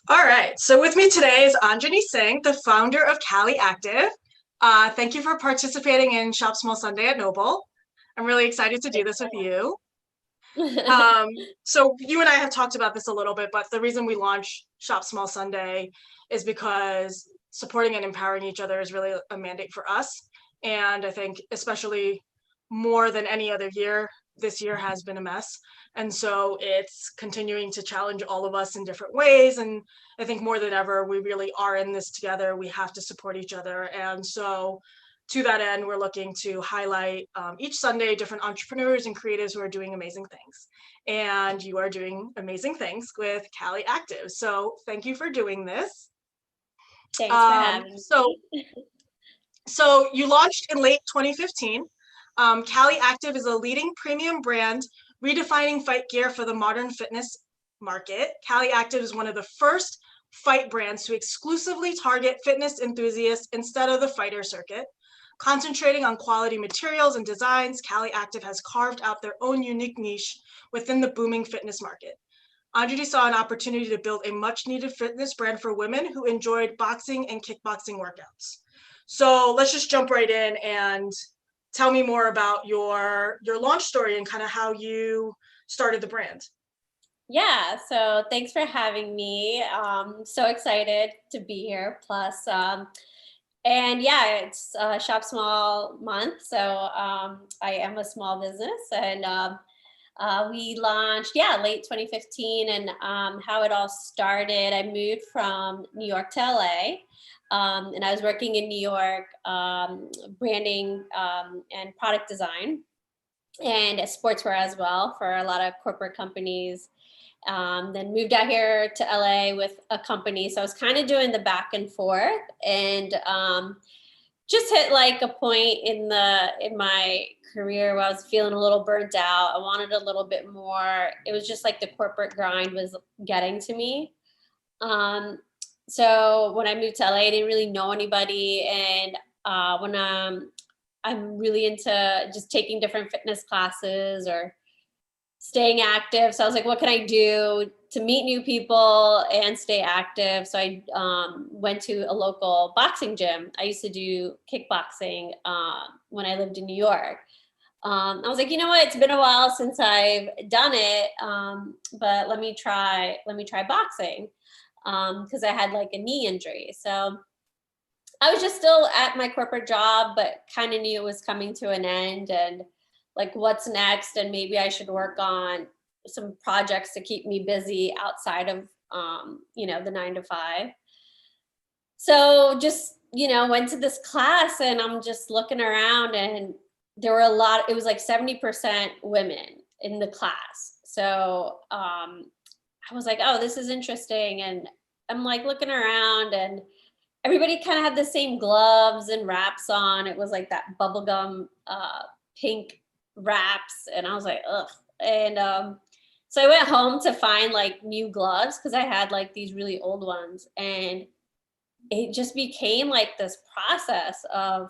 All right. So with me today is Anjni Singh, the founder of Cali Active. Thank you for participating in Shop Small Sunday at Noble. I'm really excited to do this with you. Um, so you and I have talked about this a little bit, but the reason we launched Shop Small Sunday is because supporting and empowering each other is really a mandate for us. And I think especially more than any other year, this year has been a mess. And so it's continuing to challenge all of us in different ways. And I think more than ever, we really are in this together. We have to support each other. And so to that end, we're looking to highlight each Sunday different entrepreneurs and creatives who are doing amazing things. And you are doing amazing things with Cali Active. So thank you for doing this. Thanks for Um, having so, me. so you launched in late 2015. Cali Active is a leading premium brand redefining fight gear for the modern fitness market. Cali Active is one of the first fight brands to exclusively target fitness enthusiasts instead of the fighter circuit. Concentrating on quality materials and designs, Cali Active has carved out their own unique niche within the booming fitness market. Anjali saw an opportunity to build a much needed fitness brand for women who enjoyed boxing and kickboxing workouts. So let's just jump right in and tell me more about your launch story and kind of how you started the brand. Yeah, so thanks for having me. So excited to be here. And yeah, it's Shop Small month, so I am a small business, and we launched, yeah, late 2015. And how it all started, I moved from New York to LA, and I was working in New York, branding and product design, and sportswear as well for a lot of corporate companies. Then moved out here to LA with a company. So I was kind of doing the back and forth, and just hit like a point in my career where I was feeling a little burnt out. I wanted a little bit more. It was just like the corporate grind was getting to me. Um, so when I moved to LA, I didn't really know anybody, and when I'm really into just taking different fitness classes or staying active. So I was like, what can I do to meet new people and stay active? So I went to a local boxing gym. I used to do kickboxing when I lived in New York. I was like, you know what? It's been a while since I've done it, but let me try boxing because I had like a knee injury. So I was just still at my corporate job, but kind of knew it was coming to an end, and like what's next, and maybe I should work on some projects to keep me busy outside of the 9 to 5. So just went to this class, and I'm just looking around, and there were a lot. It was like 70% women in the class. So I was like, oh, this is interesting, and I'm like looking around, and everybody kind of had the same gloves and wraps on. It was like that bubblegum pink wraps, and I was like, ugh. And so I went home to find like new gloves because I had like these really old ones, and it just became like this process of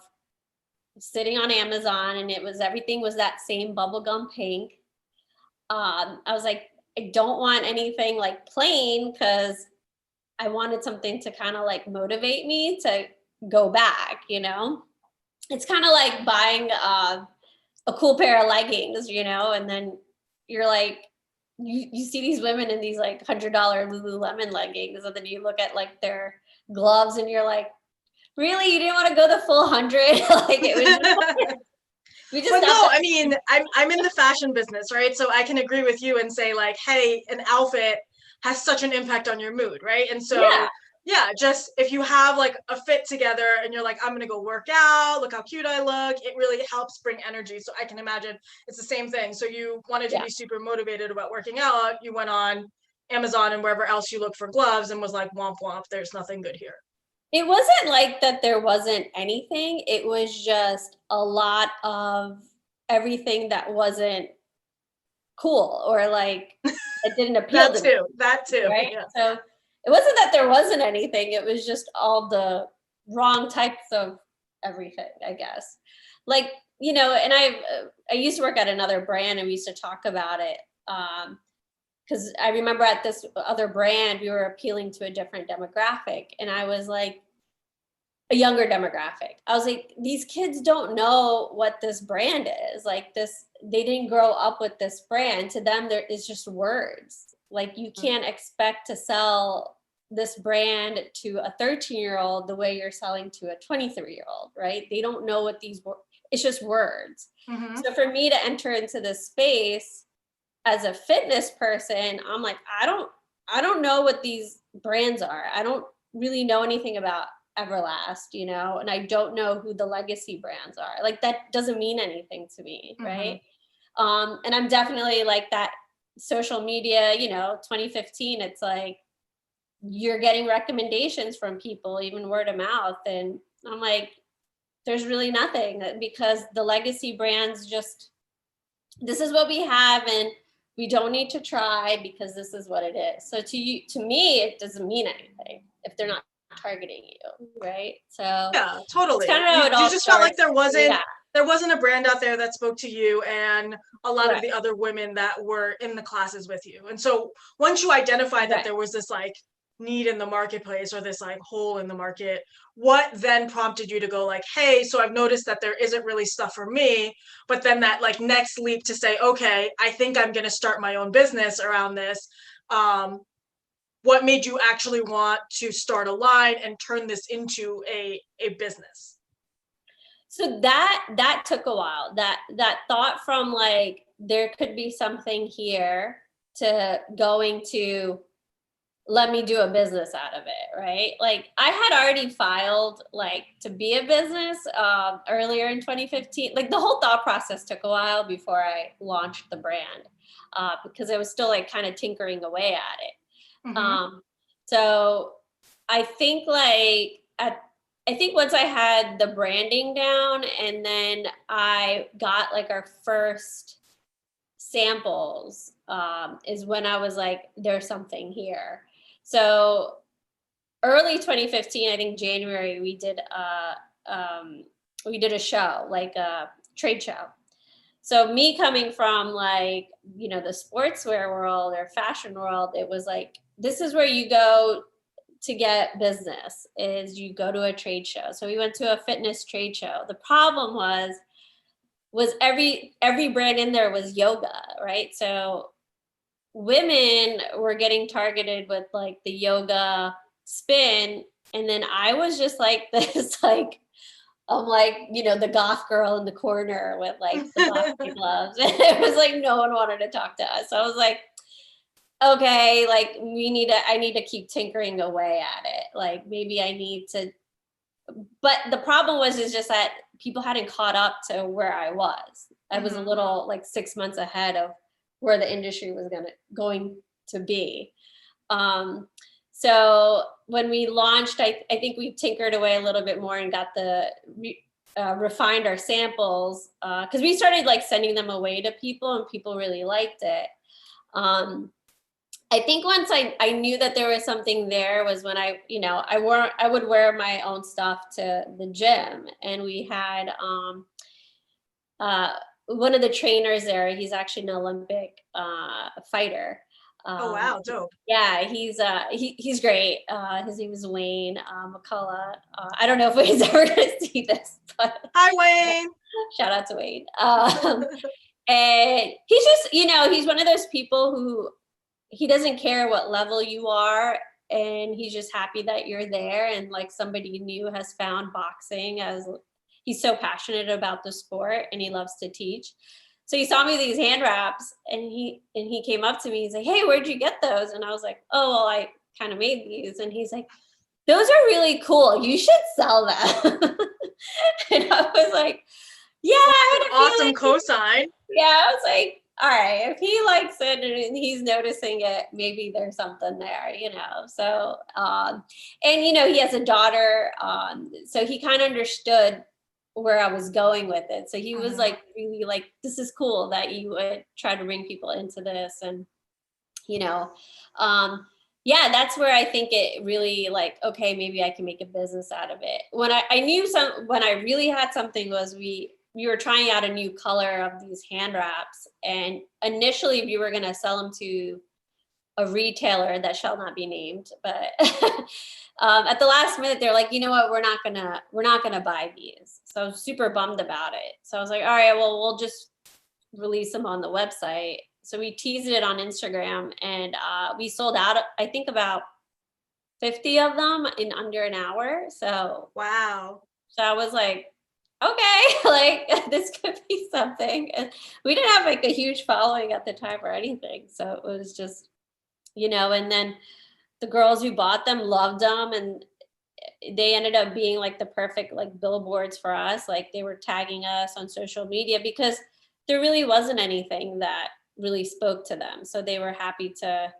sitting on Amazon, and everything was that same bubblegum pink. I was like, I don't want anything like plain because I wanted something to kind of like motivate me to go back. It's kind of like buying a cool pair of leggings, and then you're like, you see these women in these like $100 Lululemon leggings, and then you look at like their gloves, and you're like, really, you didn't want to go the full 100? Like it was just, we just But got no, the I mean, I'm in the fashion business, right? So I can agree with you and say like, hey, an outfit has such an impact on your mood, right? And yeah. so yeah, just if you have like a fit together and you're like, I'm gonna go work out, look how cute I look, it really helps bring energy. So I can imagine it's the same thing. So you wanted to Yeah. be super motivated about working out, you went on Amazon and wherever else you look for gloves and was like, womp womp, there's nothing good here. It wasn't like that there wasn't anything. It was just a lot of everything that wasn't cool or like it didn't appeal to me, That too, right? yeah. So it wasn't that there wasn't anything. It was just all the wrong types of everything, I guess. Like, and I used to work at another brand, and we used to talk about it. because I remember at this other brand, we were appealing to a different demographic. And I was like, a younger demographic. I was like, these kids don't know what this brand is. Like this, they didn't grow up with this brand. To them, there is just words. Like you can't expect to sell this brand to a 13-year-old the way you're selling to a 23-year-old, right? They don't know what these words, it's just words. Mm-hmm. So for me to enter into this space as a fitness person, I'm like, I don't know what these brands are. I don't really know anything about Everlast, you know, and I don't know who the legacy brands are. Like that doesn't mean anything to me, right? And I'm definitely like that social media, you know, 2015, it's like you're getting recommendations from people, even word of mouth. And I'm like, there's really nothing, because the legacy brands just, this is what we have and we don't need to try because this is what it is. So to you, to me, it doesn't mean anything if they're not targeting you, right? So Yeah, totally. it's kind of how it You all just felt like starts. Yeah, there wasn't a brand out there that spoke to you and a lot of right, the other women that were in the classes with you. And so once you identified that right. there was this like need in the marketplace or this like hole in the market, what then prompted you to go like, hey, so I've noticed that there isn't really stuff for me, but then that like next leap to say, okay, I think I'm going to start my own business around this. What made you actually want to start a line and turn this into a business? So that took a while. That thought from like there could be something here to going to let me do a business out of it, right? Like I had already filed like to be a business earlier in 2015. Like the whole thought process took a while before I launched the brand because I was still like kind of tinkering away at it. Mm-hmm. So I think like I think once I had the branding down and then I got like our first samples is when I was like, there's something here. So early 2015, I think January, we did a show, like a trade show. So me coming from like, you know, the sportswear world or fashion world, it was like, this is where you go to get business, is you go to a trade show. So we went to a fitness trade show. The problem was every brand in there was yoga, right? So women were getting targeted with like the yoga spin, and then I was just like this like I'm like, you know, the goth girl in the corner with like the boxing gloves. And it was like no one wanted to talk to us. So I was like, okay, like I need to keep tinkering away at it. Like maybe I need to, but the problem was is just that people hadn't caught up to where I was. I was a little like 6 months ahead of where the industry was going to be. So when we launched, I think we tinkered away a little bit more and got refined our samples because we started like sending them away to people and people really liked it. I think once I knew that there was something there was when I would wear my own stuff to the gym, and we had one of the trainers there. He's actually an Olympic fighter. Oh wow, dope. Yeah, he's great. His name is Wayne McCullough. I don't know if he's ever gonna see this, but Hi Wayne. shout out to Wayne. And he's just, he's one of those people who he doesn't care what level you are, and he's just happy that you're there, and like somebody new has found boxing. As he's so passionate about the sport and he loves to teach. So he saw me these hand wraps, and he came up to me. He's like, "Hey, where'd you get those?" And I was like, "Oh, well, I kind of made these." And he's like, "Those are really cool. You should sell them." And I was like, "Yeah, I had a Awesome cosign. Yeah, I was like, all right, if he likes it and he's noticing it, maybe there's something there, So, and he has a daughter, so he kind of understood where I was going with it. So he was like, really like, this is cool that you would try to bring people into this, and yeah, that's where I think it really like, okay, maybe I can make a business out of it. When I really had something was we were trying out a new color of these hand wraps, and initially we were going to sell them to a retailer that shall not be named, but at the last minute, they're like, you know what, we're not gonna buy these. So I was super bummed about it. So I was like, all right, well, we'll just release them on the website. So we teased it on Instagram, and we sold out, I think, about 50 of them in under an hour. Wow. So I was like, okay, like this could be something. And we didn't have like a huge following at the time or anything. So it was just, and then the girls who bought them loved them, and they ended up being like the perfect like billboards for us. Like they were tagging us on social media because there really wasn't anything that really spoke to them. So they were happy to,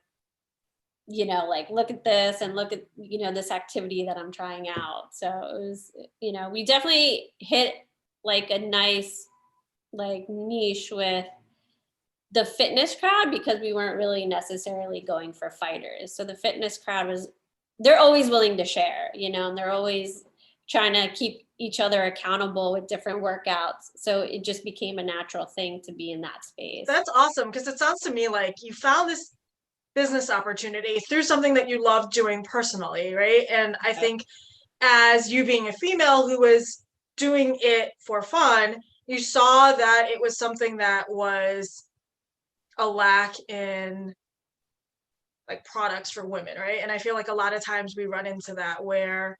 like look at this and look at, this activity that I'm trying out. So it was, we definitely hit like a nice like niche with the fitness crowd because we weren't really necessarily going for fighters. So the fitness crowd they're always willing to share, and they're always trying to keep each other accountable with different workouts. So it just became a natural thing to be in that space. That's awesome, because it sounds to me like you found this business opportunity through something that you love doing personally, right? And I think as you being a female who was doing it for fun, you saw that it was something that was a lack in like products for women, right? And I feel like a lot of times we run into that where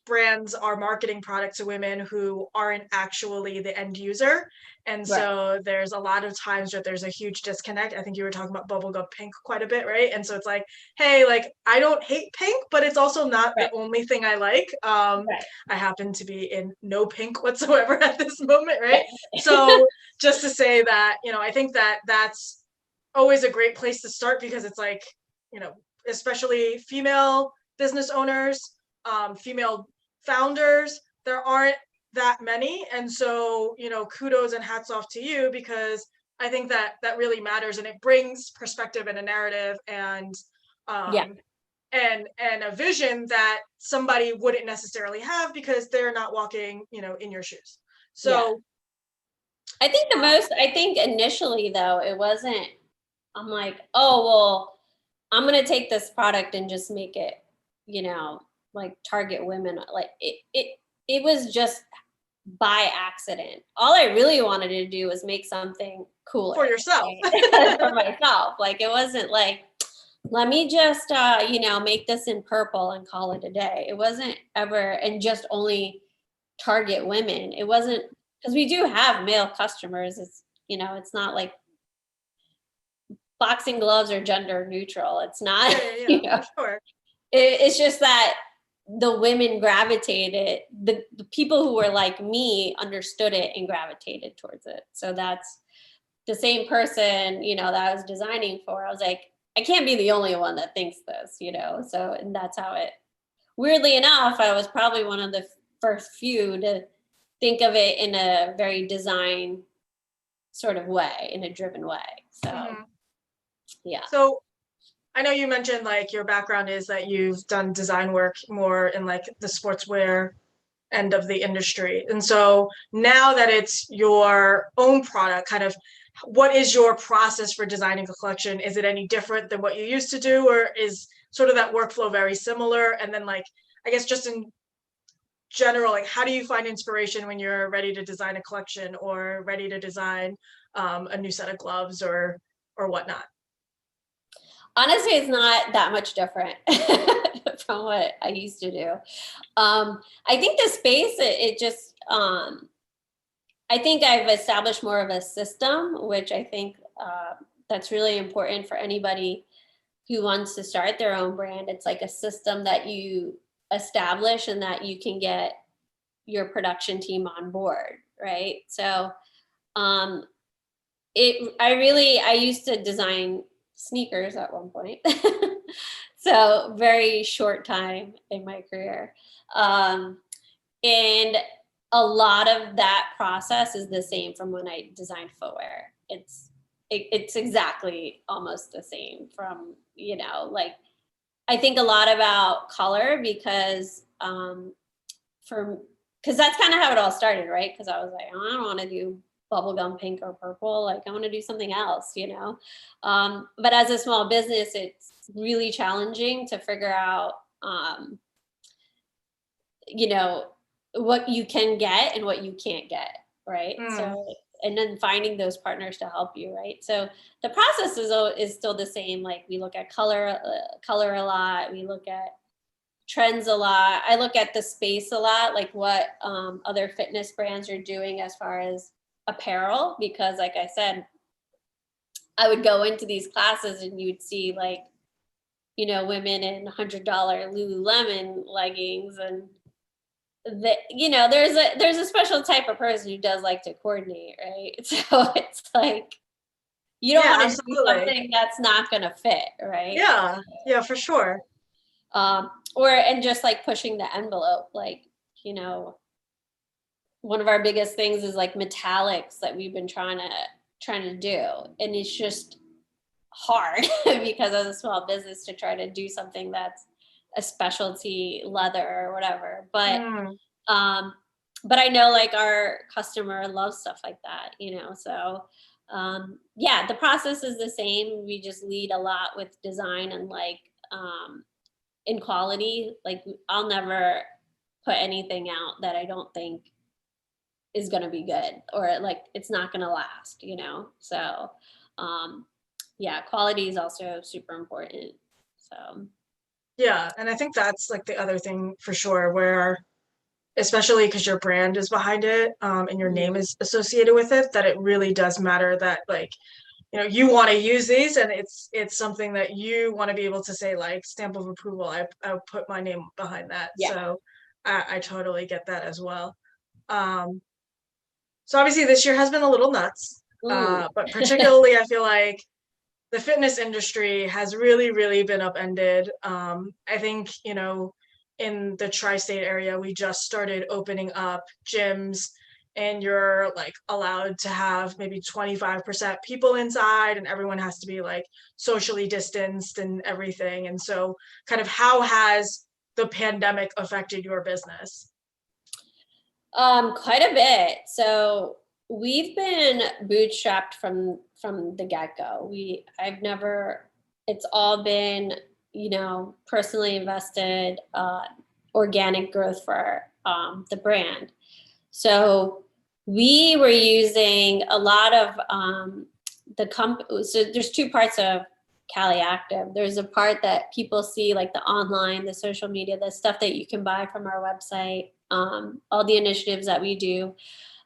brands are marketing products to women who aren't actually the end user. And so there's a lot of times that there's a huge disconnect. I think you were talking about bubblegum pink quite a bit, right? And so it's like, hey, like I don't hate pink, but it's also not the only thing I like. I happen to be in no pink whatsoever at this moment, right? So just to say that, I think that that's always a great place to start, because it's like, especially female business owners, female founders, there aren't that many. And so, kudos and hats off to you, because I think that that really matters, and it brings perspective and a narrative and and a vision that somebody wouldn't necessarily have because they're not walking, in your shoes. So I think initially though, it wasn't, I'm like, oh, well, I'm going to take this product and just make it, like target women. Like it was just by accident. All I really wanted to do was make something cooler for yourself. for myself. Like it wasn't like, let me just, make this in purple and call it a day. It wasn't ever, and just only target women. It wasn't, because we do have male customers. It's, it's not like boxing gloves are gender neutral. It's not, Sure. It's just that the women gravitated, the people who were like me understood it and gravitated towards it. So that's the same person, that I was designing for. I was like, I can't be the only one that thinks this, so, and that's how it, weirdly enough, I was probably one of the first few to think of it in a very design sort of way, in a driven way. So, yeah. So I know you mentioned like your background is that you've done design work more in like the sportswear end of the industry. And so now that it's your own product, kind of what is your process for designing a collection? Is it any different than what you used to do, or is sort of that workflow very similar? And then like, I guess just in general, like how do you find inspiration when you're ready to design a collection or ready to design a new set of gloves or whatnot? Honestly, it's not that much different from what I used to do. I think the space, it just, I think I've established more of a system, which I think that's really important for anybody who wants to start their own brand. It's like a system that you establish and that you can get your production team on board, right? So I used to design sneakers at one point. So very short time in my career. And a lot of that process is the same from when I designed footwear. It's exactly almost the same from, like, I think a lot about color because that's kind of how it all started, right? Because I was like, oh, I don't want to do bubblegum pink or purple. Like I want to do something else, but as a small business, it's really challenging to figure out, you know, what you can get and what you can't get, right? Mm. So, and then finding those partners to help you, right? So the process is still the same. Like we look at color a lot. We look at trends a lot. I look at the space a lot, like what other fitness brands are doing as far as apparel, because like I said, I would go into these classes and you would see like, women in $100 Lululemon leggings, and there's a special type of person who does like to coordinate, right? So it's like you don't Yeah, want to do absolutely. something that's not going to fit, right? Yeah, yeah, for sure. And just like pushing the envelope, like, one of our biggest things is like metallics that we've been trying to do, and it's just hard because as a small business to try to do something that's a specialty leather or whatever, Mm. um but I know like our customer loves stuff like that, so yeah, the process is the same. We just lead a lot with design and like in quality. Like I'll never put anything out that I don't think is going to be good, or like it's not going to last, so um yeah, quality is also super important. So Yeah, and I think that's like the other thing for sure, where especially because your brand is behind it, and your name mhm. is associated with it, that it really does matter that like, you want to use these, and it's something that you want to be able to say like stamp of approval. I put my name behind that. Yeah. So I totally get that as well. Um, so obviously this year has been a little nuts, Mm. but particularly I feel like the fitness industry has really, really been upended. I think, in the tri-state area, we just started opening up gyms, and you're like allowed to have maybe 25% people inside, and everyone has to be like socially distanced and everything. And so kind of how has the pandemic affected your business? Quite a bit. So we've been bootstrapped from the get-go. I've never, it's all been, personally invested, organic growth for the brand. So we were using a lot of so there's two parts of Cali Active. There's a part that people see, like the online, the social media, the stuff that you can buy from our website, all the initiatives that we do,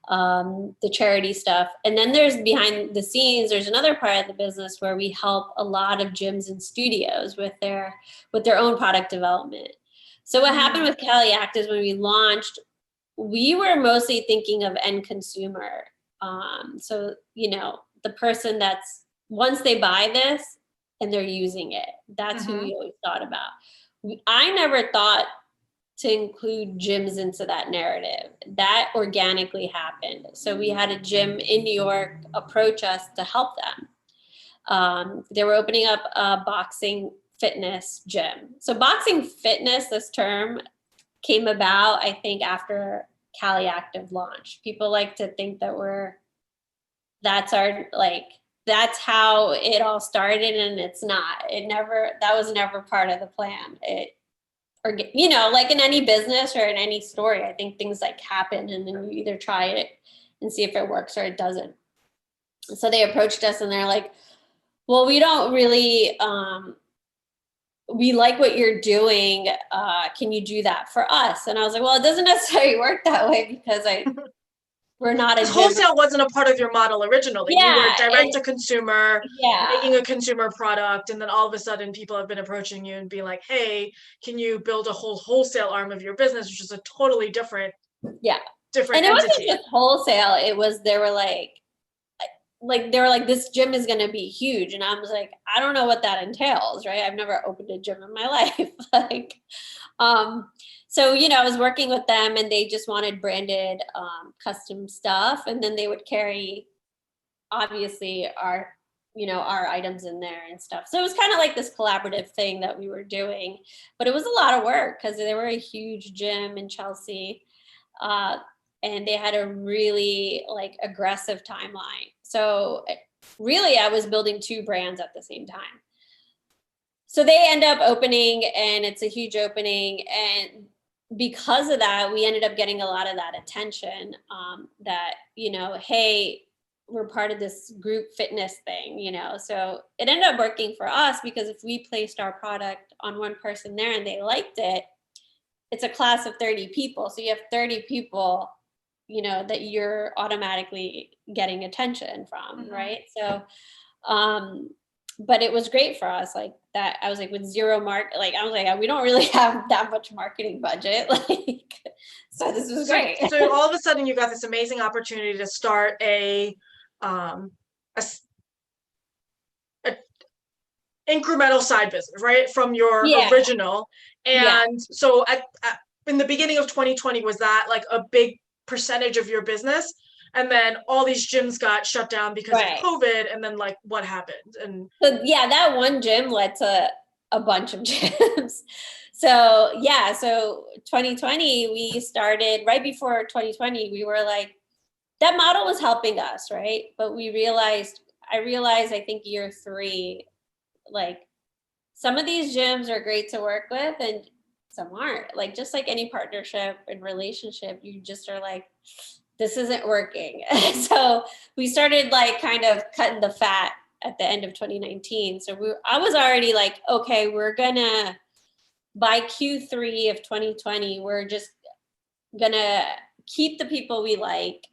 the charity stuff. And then there's behind the scenes, there's another part of the business where we help a lot of gyms and studios with their own product development. So what happened with Cali Active when we launched, we were mostly thinking of end consumer. So, the person that's, once they buy this and they're using it, that's who Mm-hmm. we always thought about. I never thought to include gyms into that narrative. That organically happened. So we had a gym in New York approach us to help them. They were opening up a boxing fitness gym. So boxing fitness, this term came about, I think, after Cali Active launched. People like to think that that's our, like, that's how it all started, and it's not. That was never part of the plan. Like in any business or in any story, I think things like happen and then you either try it and see if it works or it doesn't. So they approached us and they're like, well, we don't really, we like what you're doing. Can you do that for us? And I was like, well, it doesn't necessarily work that way because we're not a Because gym. wholesale wasn't a part of your model originally. You were Yeah. direct to consumer, Yeah. making a consumer product, and then all of a sudden people have been approaching you and being like, hey, can you build a whole wholesale arm of your business, which is a totally Yeah. different And it wasn't entity. just wholesale. It was, they were like this gym is going to be huge, and I was like, I don't know what that entails, right? I've never opened a gym in my life. Um so I was working with them and they just wanted branded custom stuff, and then they would carry obviously our items in there and stuff. So it was kind of like this collaborative thing that we were doing, but it was a lot of work because they were a huge gym in Chelsea. and they had a really like aggressive timeline. So really I was building two brands at the same time. So they end up opening, and it's a huge opening. And because of that, we ended up getting a lot of that attention, that, you know, hey, we're part of this group fitness thing, you know. So it ended up working for us, because if we placed our product on one person there and they liked it, it's a class of 30 people. So you have 30 people, you know, that you're automatically getting attention from, right? So but it was great for us, like that. I was like, with zero like I was like, we don't really have that much marketing budget, like, so this was great. So all of a sudden you got this amazing opportunity to start a incremental side business, right, from your original. And so in the beginning of 2020, was that like a big percentage of your business? And then all these gyms got shut down because of COVID, and then like what happened? And so that one gym led to a bunch of gyms. So 2020, we started right before 2020. We were like, that model was helping us, right? But I realized, I think year 3, like, some of these gyms are great to work with and some aren't. Like, just like any partnership and relationship, you just are like, this isn't working. So we started like kind of cutting the fat at the end of 2019. So I was already like, okay, we're gonna, by Q3 of 2020, we're just gonna keep the people we like,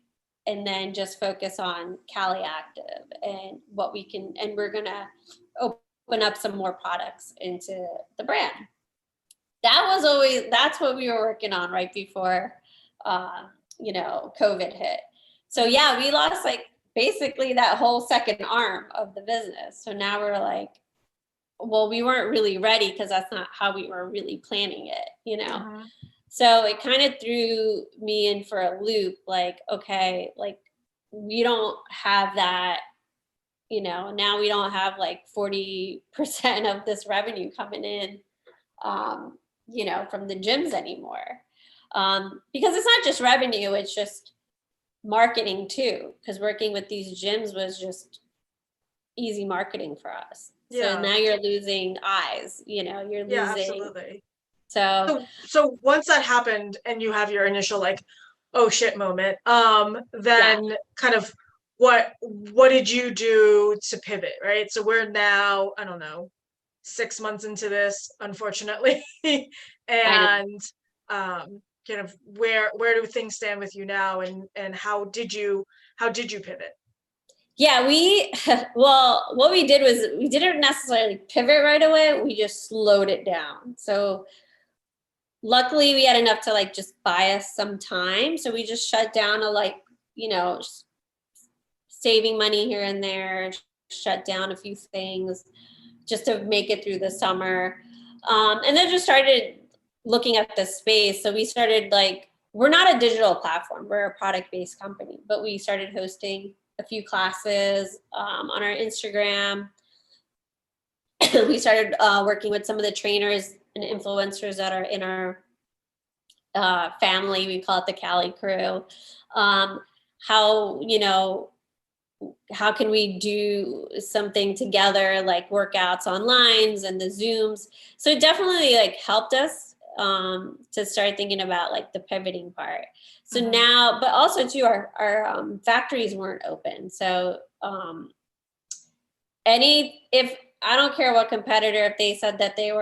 and then just focus on Cali Active and what we can, and we're gonna open up some more products into the brand. That's what we were working on right before, you know, COVID hit. So we lost like basically that whole second arm of the business. So now we're like, well, we weren't really ready, because that's not how we were really planning it, you know? So it kind of threw me in for a loop, like, okay, like, we don't have that, you know, now we don't have like 40% of this revenue coming in, you know, from the gyms anymore. Because it's not just revenue, it's just marketing too, because working with these gyms was just easy marketing for us. So now you're losing eyes, you know, you're losing. Absolutely. So once that happened and you have your initial like, oh shit moment, then kind of what did you do to pivot, right? So we're now, I don't know, 6 months into this, unfortunately. And kind of where do things stand with you now, and how did you pivot? Well, what we did was, we didn't necessarily pivot right away, we just slowed it down. So luckily we had enough to like just buy us some time. So we just shut down a, like, you know, saving money here and there, shut down a few things just to make it through the summer. And then just started looking at the space. So we started like, we're not a digital platform, we're a product-based company, but we started hosting a few classes on our Instagram. We started working with some of the trainers and influencers that are in our family. We call it the Cali crew. How, you know, how can we do something together, like workouts online and the Zooms? So it definitely like helped us to start thinking about like the pivoting part. So now, but also too, our factories weren't open. So if I don't care what competitor, if they said that they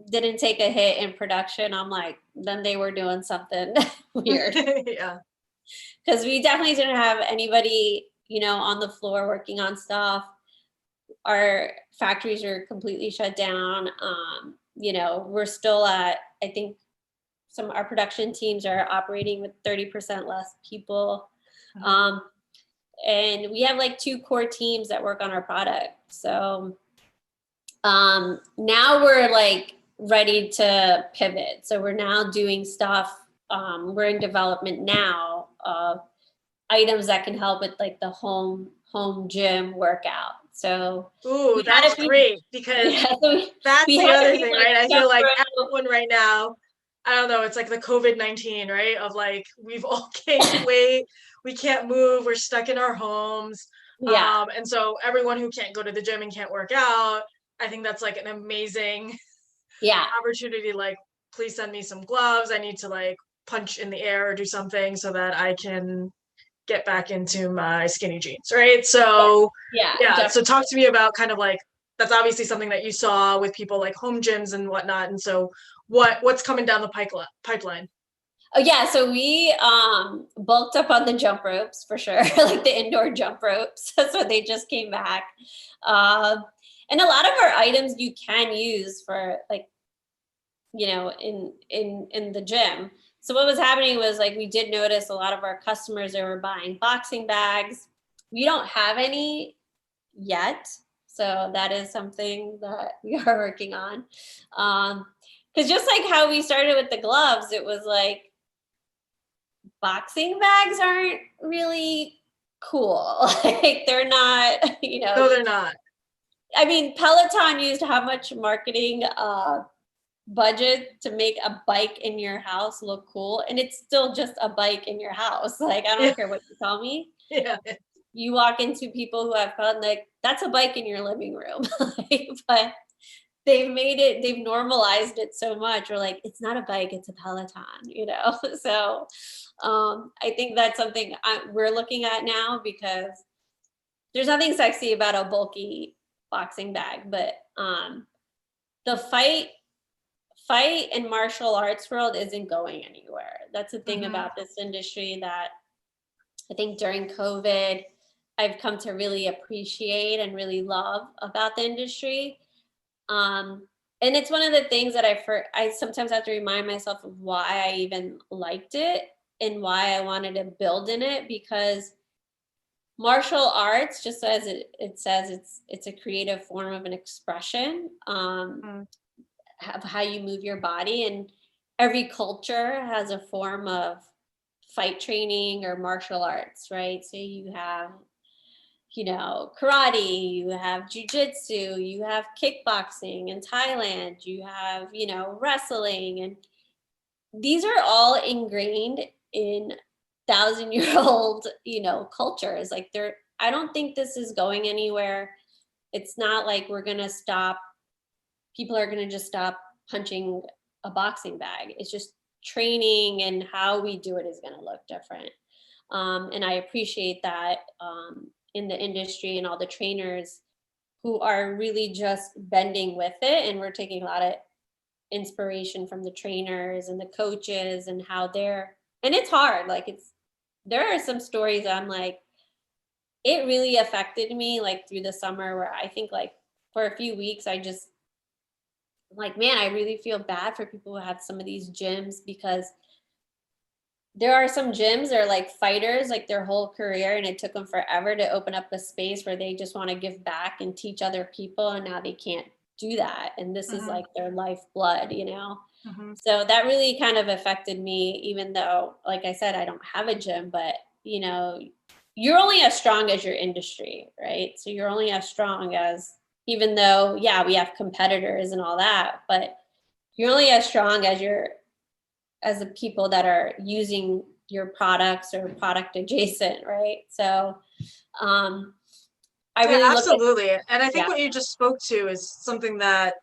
didn't take a hit in production, I'm like, then they were doing something weird. Because we definitely didn't have anybody, you know, on the floor working on stuff. Our factories are completely shut down. You know, we're still at, I think our production teams are operating with 30% less people. And we have like 2 core teams that work on our product. So now we're like ready to pivot. So we're now doing stuff. We're in development now of items that can help with like the home gym workout. So that's great, because that's the other thing, right? I feel like everyone right now I don't know, it's like the COVID-19, right? Of like, we've all gained weight, we can't move, we're stuck in our homes. Yeah, And so everyone who can't go to the gym and can't work out, I think that's like an amazing yeah, opportunity. Like, please send me some gloves. I need to like punch in the air or do something so that I can get back into my skinny jeans, right? yeah, So yeah, yeah, so definitely. talk to me about kind of like, that's obviously something that you saw with people like home gyms and whatnot. And so what's coming down the pipeline? Oh yeah, so we bulked up on the jump ropes for sure, like the indoor jump ropes. So they just came back. And a lot of our items you can use for like, in the gym. So what was happening was like we did notice a lot of our customers they were buying boxing bags. We don't have any yet. So that is something that we are working on. Because just like how we started with the gloves, it was like boxing bags aren't really cool. Like they're not, No, they're not. I mean, Peloton used how much marketing budget to make a bike in your house look cool, and it's still just a bike in your house. Like I Yeah, don't care what you tell me. yeah. You walk into people who have fun, like that's a bike in your living room. Like, but they've normalized it so much. We're like, it's not a bike, it's a Peloton. So I think that's something we're looking at now because there's nothing sexy about a bulky boxing bag, but the fight and martial arts world isn't going anywhere. That's the thing Hmm. about this industry that I think during COVID, I've come to really appreciate and really love about the industry. And it's one of the things that I sometimes have to remind myself of why I even liked it and why I wanted to build in it because martial arts, just as it says, it's a creative form of an expression of how you move your body, and every culture has a form of fight training or martial arts, right? So you have karate, you have jujitsu, you have kickboxing in Thailand, you have, wrestling. And these are all ingrained in 1,000-year old, cultures. Like I don't think this is going anywhere. It's not like we're going to stop, people are going to just stop punching a boxing bag. It's just training and how we do it is going to look different. And I appreciate that in the industry and all the trainers who are really just bending with it. And we're taking a lot of inspiration from the trainers and the coaches and how and it's hard. Like there are some stories I'm like, it really affected me like through the summer where I think like for a few weeks, like, man, I really feel bad for people who have some of these gyms because there are some gyms that are like fighters like their whole career and it took them forever to open up a space where they just want to give back and teach other people and now they can't do that and this is Hmm. like their lifeblood. Hmm. So that really kind of affected me even though like I said I don't have a gym, but you're only as strong as your industry, right? So you're only as strong as, even though yeah we have competitors and all that, but you're only as strong as the people that are using your products or product adjacent, right? So um, I Yeah, really look at, absolutely. And I think yeah, what you just spoke to is something that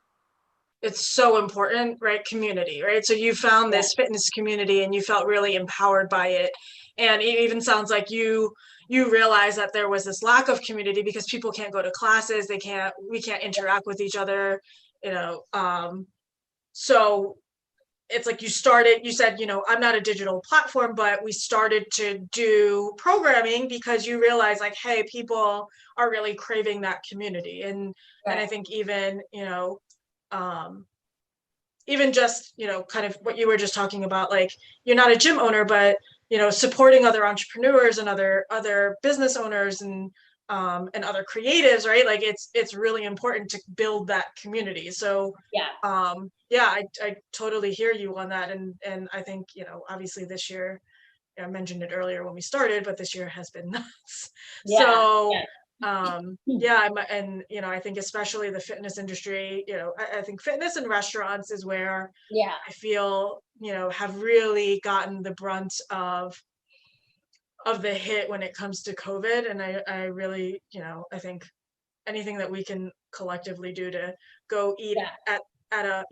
it's so important, right? Community, right? So you found yeah, this fitness community and you felt really empowered by it. And it even sounds like you realize that there was this lack of community because people can't go to classes, we can't interact with each other, you know. So it's like you said, I'm not a digital platform, but we started to do programming because you realize like, hey, people are really craving that community. And I right, think um, even just, kind of what you were just talking about, like you're not a gym owner, but supporting other entrepreneurs and other business owners and other creatives, right? Like it's really important to build that community. So yeah, yeah, I totally hear you on that. And I think, obviously this year, I mentioned it earlier when we started, but this year has been nuts. yeah, So yeah. Yeah, and I think especially the fitness industry, I think fitness and restaurants is where Yeah. I feel, have really gotten the brunt of the hit when it comes to COVID. And I really, I think anything that we can collectively do to go eat Yeah. at a,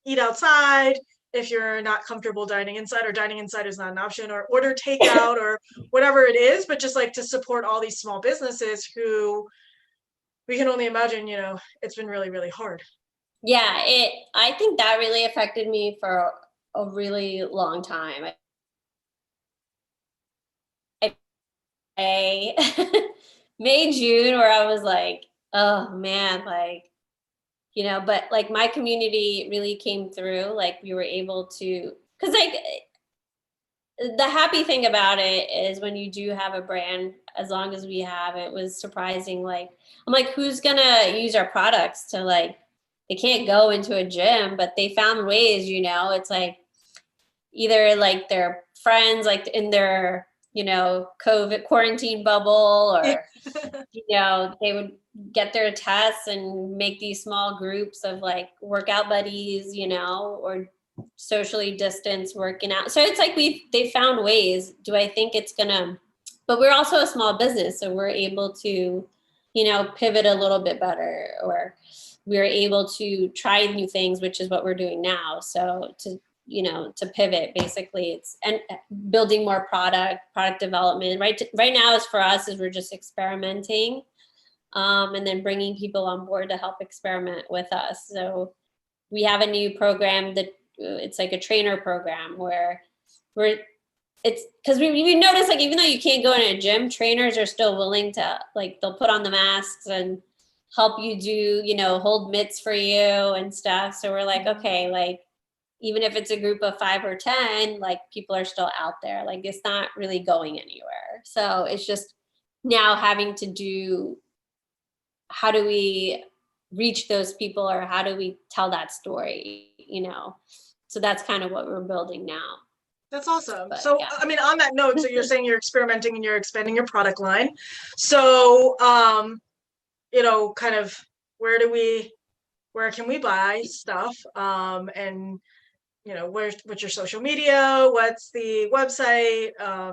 eat outside if you're not comfortable dining inside, or dining inside is not an option, or order takeout or whatever it is, but just like to support all these small businesses who we can only imagine, it's been really, really hard. Yeah, I think that really affected me for a really long time. I May, June, where I was like, oh man, like, but like my community really came through. Like we were able to, because like the happy thing about it is when you do have a brand, as long as we have, it was surprising. Like, I'm like, who's gonna use our products to like, they can't go into a gym, but they found ways, it's like either like their friends, like in their, COVID quarantine bubble, or, they would get their tests and make these small groups of like workout buddies, or socially distanced working out. So it's like they found ways. Do I think it's gonna, but we're also a small business, so we're able to, pivot a little bit better, or we're able to try new things, which is what we're doing now. So to pivot, basically, it's and building more product development. Right now is for us is we're just experimenting, and then bringing people on board to help experiment with us. So we have a new program that it's like a trainer program where it's because we noticed, like, even though you can't go in a gym, trainers are still willing to, like, they'll put on the masks and help you do, hold mitts for you and stuff. So we're like, okay, like, even if it's a group of 5 or 10, like, people are still out there. Like, it's not really going anywhere. So it's just now having to do, how do we reach those people, or how do we tell that story, So that's kind of what we're building now. That's awesome. But So, yeah. I mean, on that note, so you're saying you're experimenting and you're expanding your product line. So, kind of where can we buy stuff? And, what's your social media? What's the website,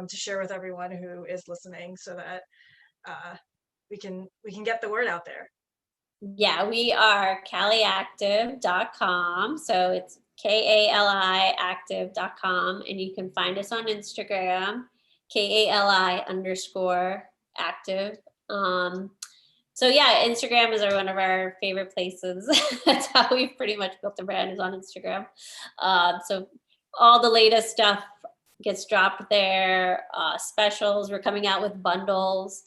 to share with everyone who is listening, so that we can get the word out there. Yeah, we are caliactive.com. So it's KALI active.com. And you can find us on Instagram, KALI_active. So yeah, Instagram is one of our favorite places. That's how we've pretty much built the brand, is on Instagram. So all the latest stuff gets dropped there. Specials, we're coming out with bundles.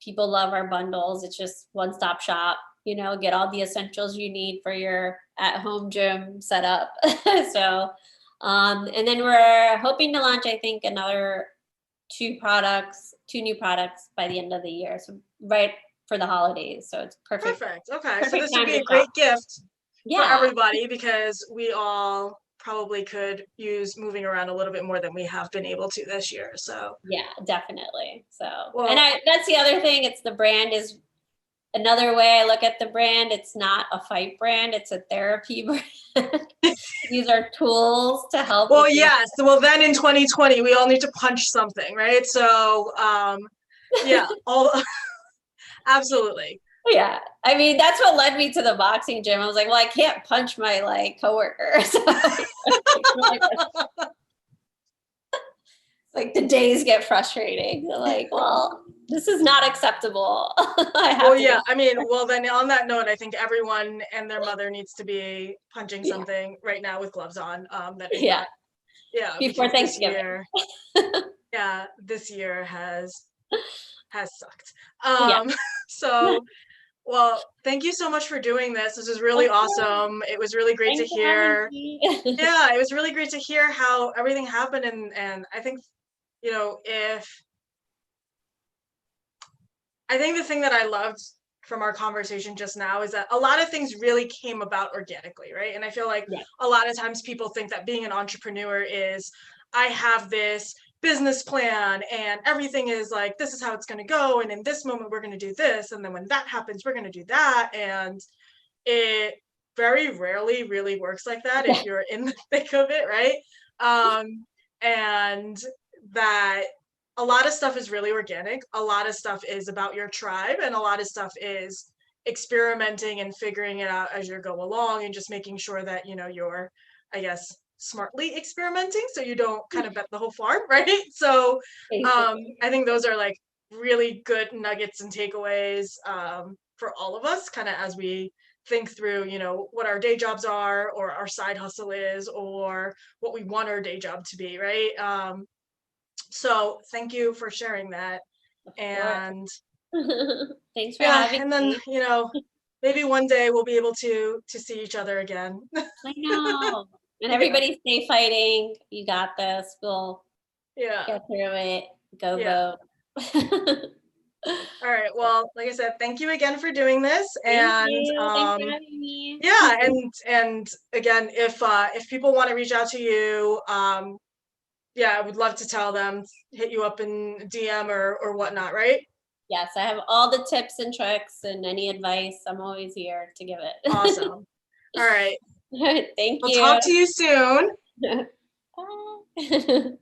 People love our bundles. It's just one-stop shop, get all the essentials you need for your at-home gym setup. So, and then we're hoping to launch, I think, another 2 new products by the end of the year. So right for the holidays. So it's perfect. Perfect. Okay. So Perfect this would time be to a great shop. gift for Yeah. everybody, because we all probably could use moving around a little bit more than we have been able to this year. So Yeah, definitely. So, Well- and that's the other thing. It's the brand is another way I look at the brand. It's not a fight brand. It's a therapy brand. These are tools to help. Well, yes. Well, then in 2020, we all need to punch something, right? So, yeah, all absolutely. Yeah, I mean, that's what led me to the boxing gym. I was like, well, I can't punch my like coworker. So, like the days get frustrating. They're like, well, this is not acceptable. Well, yeah. I mean, well, then on that note, I think everyone and their mother needs to be punching something right now with gloves on. That is not, yeah, before Thanksgiving. This year has sucked. Yeah. So, well, thank you so much for doing this. This is really awesome. It was really great to hear. Yeah, it was really great to hear how everything happened, and I think, I think the thing that I loved from our conversation just now is that a lot of things really came about organically, right? And I feel like a lot of times people think that being an entrepreneur is, I have this business plan and everything is like, this is how it's going to go. And in this moment, we're going to do this. And then when that happens, we're going to do that. And it very rarely really works like that if you're in the thick of it, right? And that a lot of stuff is really organic. A lot of stuff is about your tribe, and a lot of stuff is experimenting and figuring it out as you go along, and just making sure that, you know, you're, I guess, smartly experimenting so you don't kind of bet the whole farm, right? So I think those are like really good nuggets and takeaways for all of us, kind of as we think through, you know, what our day jobs are, or our side hustle is, or what we want our day job to be, right? So thank you for sharing that. And thanks for yeah, having and then, me. you know, maybe one day we'll be able to see each other again. I know. And Yeah. everybody stay fighting. You got this. We'll Yeah. get through it. Go Yeah. vote. All right. Well, like I said, thank you again for doing this. Thank And you. Thanks for having me. yeah, and again, if people want to reach out to you, yeah, I would love to tell them, hit you up in DM or whatnot, right? Yes, I have all the tips and tricks and any advice. I'm always here to give it. Awesome. All right. Thank We'll you. talk to you soon. Bye.